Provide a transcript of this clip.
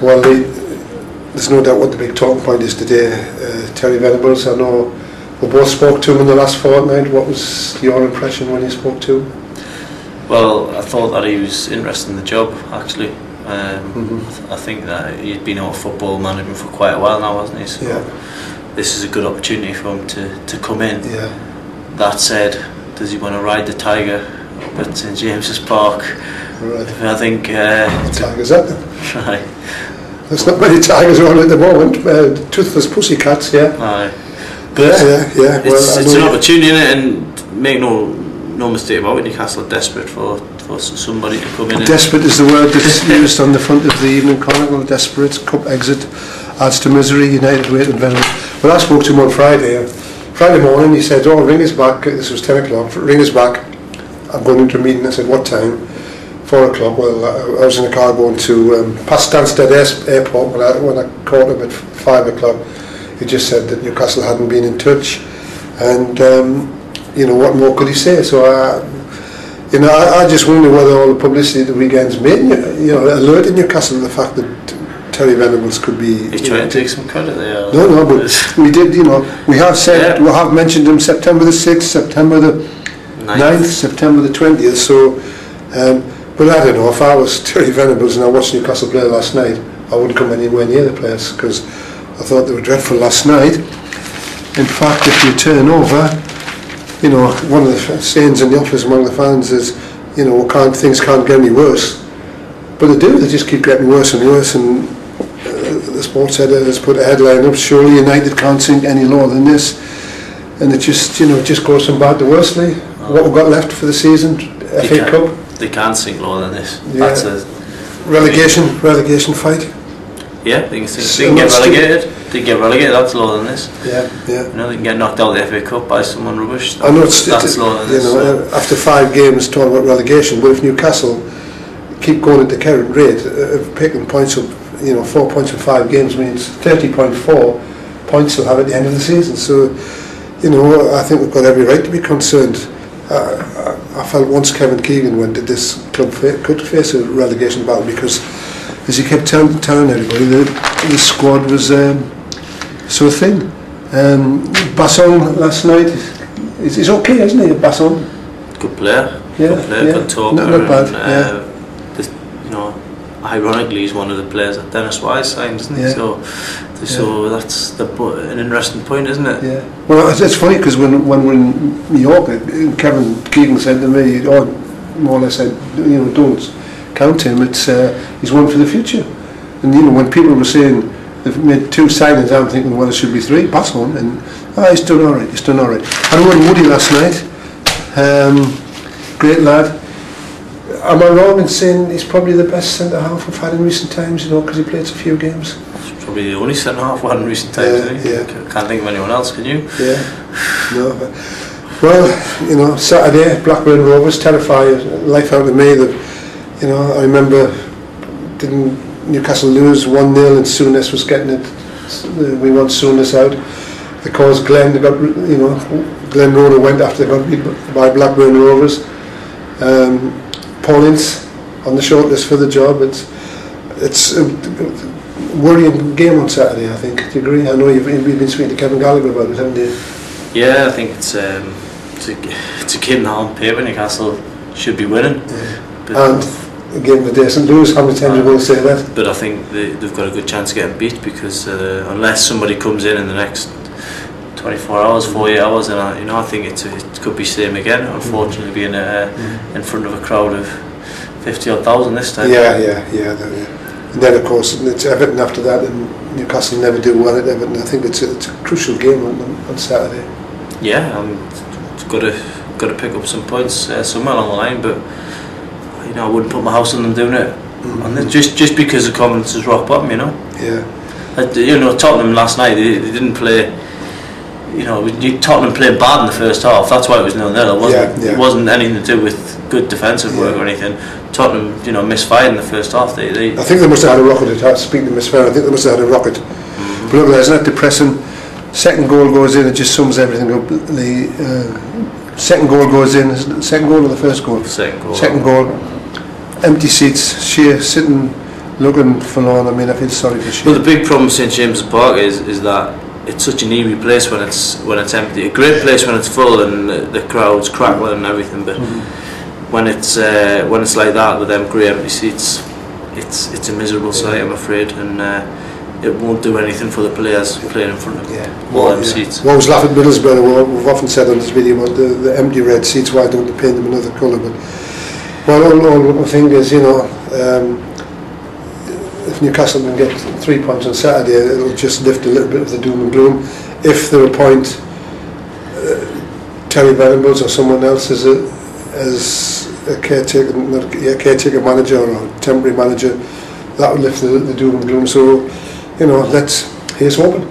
Well, there's no doubt what the big talking point is today. Terry Venables, I know we both spoke to him in the last fortnight. What was your impression when you spoke to him? Well, I thought that he was interested in the job, actually. I think that he'd been out of football management for quite a while now, hasn't he? So this is a good opportunity for him to come in. Yeah. That said, does he want to ride the Tiger up at St James's Park? Right. I think... Tigers, that then? Right. There's not many tigers around at the moment. Toothless pussycats, yeah. Aye. But yeah. It's an opportunity, innit? And make no mistake about it, Newcastle are desperate for somebody to come in. Desperate is the word that's used on the front of the Evening Chronicle. Desperate, cup exit, adds to misery, United waiting Venables. Well, I spoke to him on Friday morning. He said, ring us back. This was 10 o'clock. Ring us back. I'm going into a meeting. I said, what time? 4 o'clock. Well, I was in a car going to past Stansted Airport when I called him at 5 o'clock. He just said that Newcastle hadn't been in touch, and what more could he say? So I just wonder whether all the publicity the weekend's made alerted Newcastle to the fact that Terry Venables could be. He's trying to take some credit there. No, but we did. We have said we have mentioned him September the 6th, September the 9th, September the 20th. So. But I don't know, if I was Terry Venables and I watched Newcastle play last night, I wouldn't come anywhere near the place, because I thought they were dreadful last night. In fact, if you turn over, one of the sayings in the office among the fans is, things can't get any worse. But they do, they just keep getting worse and worse, and the sports editor has put a headline up, surely United can't sink any lower than this. And it just goes from bad to worse. What we've got left for the season, FA Cup. They can't sink lower than this. Yeah. That's a relegation fight. Yeah, they can get relegated. They can get relegated. That's lower than this. Yeah. They can get knocked out of the FA Cup by someone rubbish. I know that's lower than this. After 5 games talking about relegation, but if Newcastle keep going at the current rate of picking points up, 4 points in 5 games means 30.4 points they'll have at the end of the season. So, I think we've got every right to be concerned. I felt once Kevin Keegan went that this club could face a relegation battle, because, as he kept telling everybody, the squad was so thin. Basson last night, he's okay, isn't he, Basson? Good player. Good talker. Not bad. Ironically, he's one of the players that Dennis Wise signed, isn't he? So that's an interesting point, isn't it? Yeah. Well, it's funny, because when we're in New York, Kevin Keegan said to me, more or less said, don't count him. It's he's one for the future. And when people were saying they've made 2 signings, I'm thinking, well, it should be 3. Basson, and he's done all right. I won Woody last night. Great lad. Am I wrong in saying he's probably the best centre half we've had in recent times? Because he played a few games. He's probably the only centre half we had in recent times. Can't think of anyone else. Can you? Yeah. No. Well, Saturday, Blackburn Rovers terrified life out of me. That I remember, didn't Newcastle lose 1-0 and Souness was getting it? We want Souness out. They caused Glenn. Glenn Roeder went after they got beat by Blackburn Rovers. Paulins on the shortlist for the job. It's a worrying game on Saturday, I think. Do you agree? I know you've been speaking to Kevin Gallagher about it, haven't you? Yeah, I think it's a game that on paper Newcastle should be winning. Yeah. And a game that they doesn't lose. How many times are you going to say that? But I think they've got a good chance of getting beat, because unless somebody comes in the next 24 hours, 48 hours, and I think it could be same again. Unfortunately, being in front of a crowd of 50,000 this time. Yeah. And then of course it's Everton after that, and Newcastle never do well at Everton. I think it's a crucial game on Saturday. Yeah, it's got to pick up some points somewhere along the line, but I wouldn't put my house on them doing it. And just because the confidence is rock bottom, Yeah. Tottenham last night, they didn't play. Tottenham played bad in the first half. That's why it was 0-0. It wasn't anything to do with good defensive work or anything. Tottenham, misfired in the first half. I think they must have had a rocket. Speaking of misfire, I think they must have had a rocket. But look, isn't that depressing? Second goal goes in, it just sums everything up. The second goal goes in. Is it the second goal or the first goal? Second goal. Second goal. Empty seats. Sheer sitting looking forlorn. I mean, I feel sorry for Shane. Well, the big problem with St James's Park is that it's such an eerie place when it's empty. A great place when it's full and the crowd's crackling and everything, but when it's like that with them grey empty seats, it's a miserable sight, I'm afraid, and it won't do anything for the players playing in front of all them seats. We always laugh at Middlesbrough. We've often said on this video about the empty red seats. Why don't they paint them another colour? But all I think is, if Newcastle can get 3 points on Saturday, it'll just lift a little bit of the doom and gloom. If they appoint Terry Venables or someone else as a caretaker manager or a temporary manager, that will lift the doom and gloom. So, here's hoping.